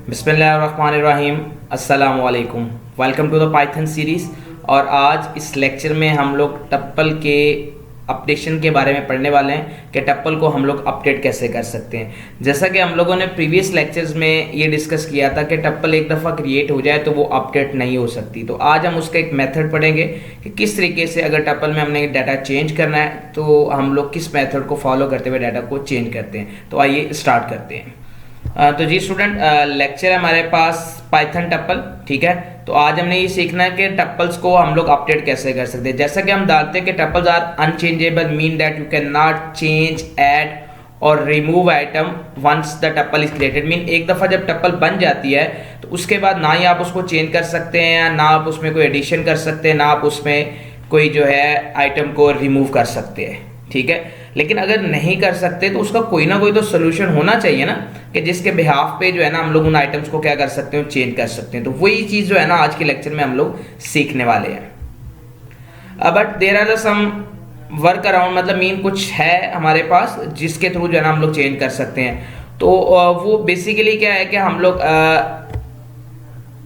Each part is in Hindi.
बिस्मिल्लाहिर्रहमानिर्रहीम अस्सलाम वालेकुम। Welcome to the python series. और आज इस लेक्चर में हम लोग टप्पल के अपडेशन के बारे में पढ़ने वाले हैं कि टप्पल को हम लोग अपडेट कैसे कर सकते हैं। जैसा कि हम लोगों ने प्रीवियस लेक्चर्स में ये डिस्कस किया था कि टप्पल एक दफ़ा क्रिएट हो जाए तो वो अपडेट नहीं हो सकती। तो आज हम उसका एक मेथड पढ़ेंगे कि किस तरीके से अगर टप्पल में हमने डाटा चेंज करना है तो हम लोग किस मेथड को फॉलो करते हुए डाटा को चेंज करते हैं। तो आइए स्टार्ट करते हैं। तो जी स्टूडेंट, लेक्चर है हमारे पास पाइथन टप्पल, ठीक है। तो आज हमने ये सीखना है कि टप्पल्स को हम लोग अपडेट कैसे कर सकते हैं। जैसा कि हम डालते हैं कि tuples are unchangeable, mean that you can not change, add और remove item once the tuple is created. Mean एक दफ़ा जब टप्पल बन जाती है तो उसके बाद ना ही आप उसको चेंज कर सकते हैं, ना आप उसमें कोई एडिशन कर सकते हैं, ना आप उसमें कोई जो है आइटम को रिमूव कर सकते हैं, ठीक है। लेकिन अगर नहीं कर सकते तो उसका कोई ना कोई तो सोल्यूशन होना चाहिए ना, कि जिसके बिहाफ पे जो है ना हम लोग उन आइटम्स को क्या कर सकते हैं, चेंज कर सकते हैं। तो वही चीज़ जो है ना आज के लेक्चर में हम लोग सीखने वाले हैं। But there are some work around, मतलब मीन कुछ है हमारे पास जिसके थ्रू जो है ना हम लोग चेंज कर सकते हैं। तो वो बेसिकली क्या है कि हम लोग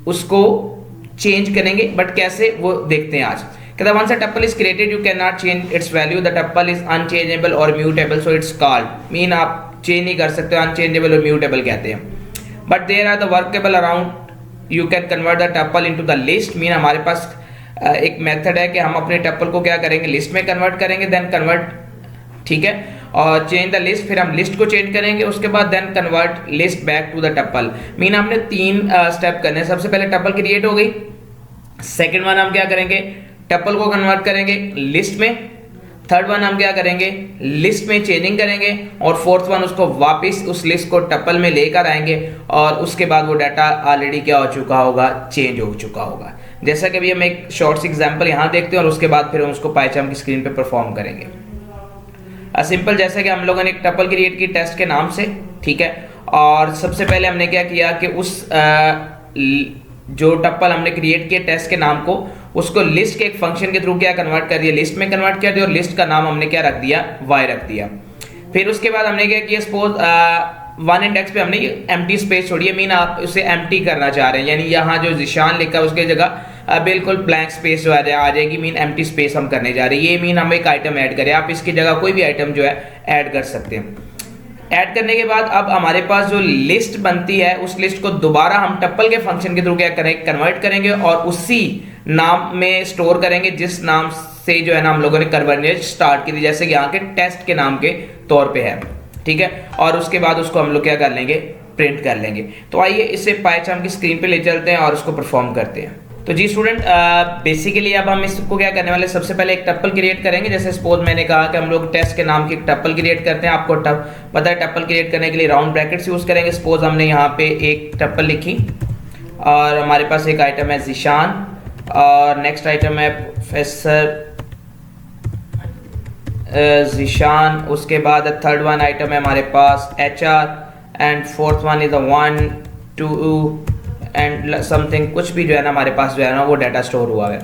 उसको चेंज करेंगे, बट कैसे वो देखते हैं आज। कहता once a tuple is created you cannot change its value, the tuple is unchangeable or mutable, so it's called mean आप चेंज नहीं कर सकते, अनचेंजेबल और म्यूटेबल कहते हैं। But there are the workable around you can convert the tuple into the list. Mean हमारे पास एक मेथड है कि हम अपने टप्पल को क्या करेंगे, लिस्ट में कन्वर्ट करेंगे, देन कन्वर्ट, ठीक है, और चेंज द लिस्ट। फिर हम लिस्ट को चेंज करेंगे, उसके बाद then convert list back to the tuple. Mean हमने तीन स्टेप करने हैं। सबसे पहले टप्पल क्रिएट हो गई, सेकेंड वन हम क्या करेंगे, टप्पल को कन्वर्ट करेंगे लिस्ट में, थर्ड वन हम क्या करेंगे, लिस्ट में चेंजिंग करेंगे, और फोर्थ वन उसको वापस उस लिस्ट को टप्पल में लेकर आएंगे और उसके बाद वो डाटा ऑलरेडी क्या हो चुका होगा, चेंज हो चुका होगा। जैसा कि अभी हम एक शॉर्ट सी एग्जांपल यहाँ देखते हैं और उसके बाद फिर हम उसको पाइथन की स्क्रीन पे परफॉर्म करेंगे। सिंपल, जैसा कि हम लोगों ने एक टप्पल क्रिएट की टेस्ट के नाम से, ठीक है। और सबसे पहले हमने क्या किया कि उस जो टप्पल हमने क्रिएट किया टेस्ट के नाम को, उसको लिस्ट के एक फंक्शन के थ्रू क्या कन्वर्ट कर दिया, लिस्ट में कन्वर्ट कर दिया, और लिस्ट का नाम हमने क्या रख दिया, वाई रख दिया। फिर उसके बाद हमने क्या किया, सपोज वन इंडेक्स पे हमने ये एम्प्टी स्पेस छोड़ी है। मीन आप उसे एम्प्टी करना चाह रहे हैं, यानी यहाँ जो जिशान लिखा है उसके जगह बिल्कुल ब्लैंक स्पेस जो आ जाएगी, मीन एम्प्टी स्पेस हम करने जा रहे हैं। ये मीन हम एक आइटम ऐड करें, आप इसकी जगह कोई भी आइटम जो है ऐड कर सकते हैं। ऐड करने के बाद अब हमारे पास जो लिस्ट बनती है, उस लिस्ट को दोबारा हम टप्पल के फंक्शन के थ्रू क्या करेंगे, कन्वर्ट करेंगे और उसी नाम में स्टोर करेंगे जिस नाम से जो है ना हम लोगों ने कन्वर्जन स्टार्ट की थी, जैसे कि यहाँ के टेस्ट के नाम के तौर पे है, ठीक है। और उसके बाद उसको हम लोग क्या कर लेंगे, प्रिंट कर लेंगे। तो आइए इसे पाइथन की स्क्रीन पे ले चलते हैं और उसको परफॉर्म करते हैं। तो जी स्टूडेंट, बेसिकली अब हम इसको क्या करने वाले, सबसे पहले एक टप्पल क्रिएट करेंगे। जैसे सपोज मैंने कहा कि हम लोग टेस्ट के नाम की एक टप्पल क्रिएट करते हैं। आपको पता है टप्पल क्रिएट करने के लिए राउंड ब्रैकेट्स यूज करेंगे। सपोज हमने यहाँ पे एक टप्पल लिखी और हमारे पास एक आइटम है जिशान, और नेक्स्ट आइटम है प्रोफेसर जिशान। उसके बाद थर्ड वन आइटम है हमारे पास HR, and fourth one is 1 2 and something, कुछ भी जो है ना हमारे पास जो है ना वो डाटा स्टोर हुआ है।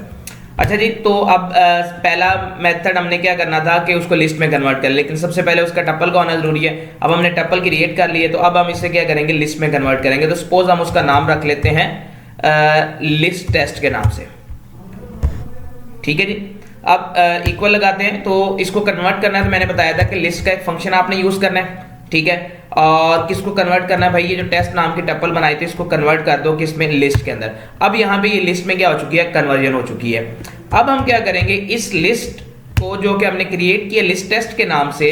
अच्छा जी, तो अब पहला मेथड हमने क्या करना था कि उसको लिस्ट में कन्वर्ट कर, लेकिन सबसे पहले उसका टप्पल का होना जरूरी है। अब हमने टप्पल क्रिएट कर लिए, तो अब हम इसे क्या करेंगे, लिस्ट में कन्वर्ट करेंगे। तो सपोज हम उसका नाम रख लेते हैं लिस्ट टेस्ट के नाम से, ठीक है जी। अब इक्वल लगाते हैं, तो इसको कन्वर्ट करना है। तो मैंने बताया था कि लिस्ट का एक फंक्शन आपने यूज करना है, ठीक है। और किसको कन्वर्ट करना है भाई, ये जो टेस्ट नाम की टप्पल बनाई थी इसको कन्वर्ट कर दो किसमें, लिस्ट के अंदर। अब यहाँ पे ये लिस्ट में क्या हो चुकी है, कन्वर्जन हो चुकी है। अब हम क्या करेंगे, इस लिस्ट को जो कि हमने क्रिएट किया लिस्ट टेस्ट के नाम से,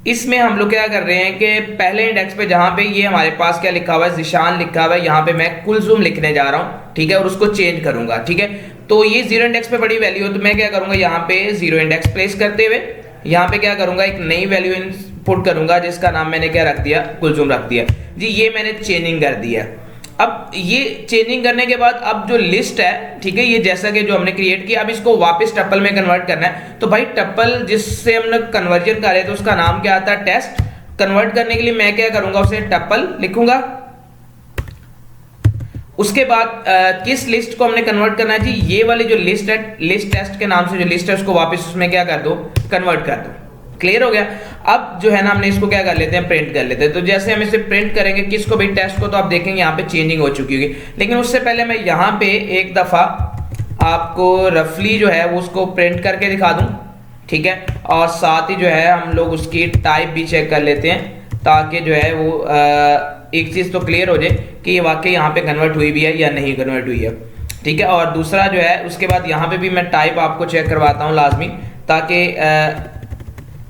इसमें हम लोग क्या कर रहे हैं कि पहले इंडेक्स पे जहां पे ये हमारे पास क्या लिखा हुआ है, जिशान लिखा हुआ है, यहाँ पे मैं कुलजुम लिखने जा रहा हूँ, ठीक है, और उसको चेंज करूंगा, ठीक है। तो ये 0 इंडेक्स पे बड़ी वैल्यू है, तो मैं क्या करूंगा, यहाँ पे 0 इंडेक्स प्लेस करते हुए यहाँ पे क्या करूंगा, एक नई वैल्यू इनपुट करूंगा जिसका नाम मैंने क्या रख दिया, कुलजुम रख दिया जी। ये मैंने चेंजिंग कर दिया। अब ये चेंजिंग करने के बाद अब जो लिस्ट है, ठीक है, ये जैसा कि जो हमने क्रिएट किया, अब इसको वापस टप्पल में कन्वर्ट करना है। तो भाई टप्पल जिससे हमने कन्वर्जन कर रहे थे उसका नाम क्या आता है, टेस्ट। कन्वर्ट करने के लिए मैं क्या करूंगा, उसे टप्पल लिखूंगा। उसके बाद किस लिस्ट को हमने कन्वर्ट करना है जी, ये वाली जो लिस्ट है, लिस्ट टेस्ट के नाम से जो लिस्ट है उसको वापस उसमें क्या कर दो, कन्वर्ट कर दो, क्लियर हो गया। अब जो है ना हमने इसको क्या कर लेते हैं, प्रिंट कर लेते हैं। तो जैसे हम इसे प्रिंट करेंगे किसको भी, टेस्ट को, तो आप देखेंगे यहाँ पे चेंजिंग हो चुकी होगी। लेकिन उससे पहले मैं यहाँ पे एक दफा आपको रफली जो है वो उसको प्रिंट करके दिखा दूं, ठीक है, और साथ ही जो है हम लोग उसकी टाइप भी चेक कर लेते हैं, ताकि जो है वो एक चीज तो क्लियर हो जाए कि ये वाकई यहाँ पे कन्वर्ट हुई भी है या नहीं कन्वर्ट हुई है, ठीक है। और दूसरा जो है उसके बाद यहाँ पे भी मैं टाइप आपको चेक करवाता हूँ लाजमी, ताकि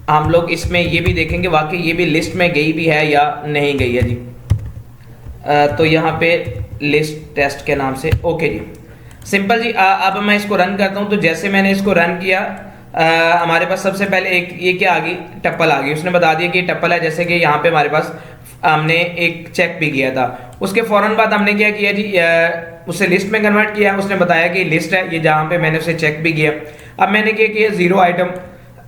हम लोग इसमें ये भी देखेंगे वाकई ये भी लिस्ट में गई भी है या नहीं गई है जी। तो यहाँ पे लिस्ट टेस्ट के नाम से, ओके जी, सिंपल जी। अब मैं इसको रन करता हूँ। तो जैसे मैंने इसको रन किया, हमारे पास सबसे पहले एक ये क्या आ गई, टप्पल आ गई। उसने बता दिया कि टप्पल है, जैसे कि यहाँ पे हमारे पास हमने एक चेक भी किया था। उसके फौरन बाद हमने क्या किया जी, उसे लिस्ट में कन्वर्ट किया। उसने बताया कि लिस्ट है ये, जहाँ पे मैंने उसे चेक भी किया। अब मैंने क्या किया, जीरो आइटम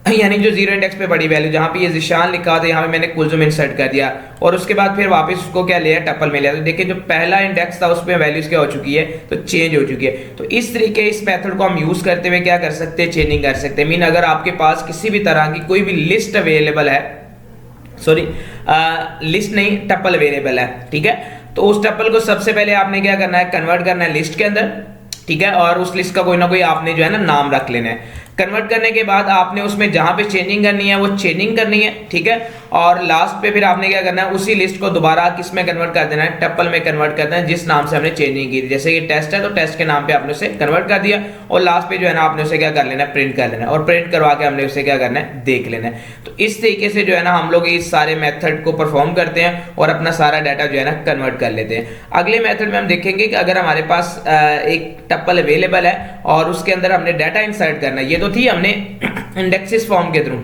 यानी जो जीरो इंडेक्स पे बड़ी वैल्यू, जहाँ पे ये जिशान लिखा था, यहाँ पे मैंने कुलजुम इंसर्ट कर दिया, और उसके बाद फिर वापस उसको क्या लिया, टप्पल में लिया। तो देखिए जो पहला इंडेक्स था उसमें वैल्यूज क्या हो चुकी है, तो चेंज हो चुकी है। तो इस तरीके इस मेथड को हम यूज करते हुए क्या कर सकते हैं, चेंजिंग कर सकते हैं। मीन अगर आपके पास किसी भी तरह की कोई भी लिस्ट अवेलेबल है, सॉरी लिस्ट नहीं, टप्पल अवेलेबल है, ठीक है, तो उस टप्पल को सबसे पहले आपने क्या करना है, कन्वर्ट करना है लिस्ट के अंदर, ठीक है, और उस लिस्ट का कोई ना कोई आपने जो है ना नाम रख लेना है। कन्वर्ट करने के बाद आपने उसमें जहां पे चेंजिंग करनी है वो चेंजिंग करनी है, ठीक है, और लास्ट पे फिर आपने क्या करना है, उसी लिस्ट को दोबारा किस में कन्वर्ट कर देना है, टप्पल में कन्वर्ट कर देना है, जिस नाम से हमने चेंजिंग की थी। जैसे ये टेस्ट है तो टेस्ट के नाम पे आपने उसे कन्वर्ट कर दिया, और लास्ट पे जो है ना आपने उसे क्या कर लेना है, प्रिंट कर लेना है, और प्रिंट करवा के हमने उसे क्या करना है, देख लेना है। तो इस तरीके से जो है ना हम लोग इस सारे मेथड को परफॉर्म करते हैं और अपना सारा डाटा जो है ना कन्वर्ट कर लेते हैं। अगले मेथड में हम देखेंगे कि अगर हमारे पास एक टप्पल अवेलेबल है और उसके अंदर हमने डाटा इंसर्ट करना है। ये तो थी हमने इंडेक्सेस फॉर्म के थ्रू,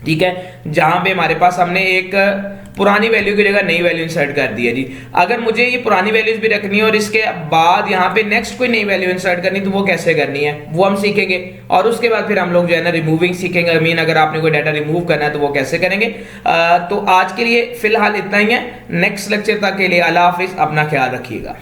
ठीक है, जहां पे हमारे पास हमने एक पुरानी वैल्यू की जगह नई वैल्यू इंसर्ट कर दी है जी। अगर मुझे ये पुरानी वैल्यूज भी रखनी है और इसके बाद यहाँ पे नेक्स्ट कोई नई वैल्यू इंसर्ट करनी, तो वो कैसे करनी है वो हम सीखेंगे। और उसके बाद फिर हम लोग जो है ना रिमूविंग सीखेंगे। मीन अगर आपने कोई डाटा रिमूव करना है तो वो कैसे करेंगे। तो आज के लिए फिलहाल इतना ही है। नेक्स्ट लेक्चर तक के लिए अल्लाह हाफिज, अपना ख्याल रखिएगा।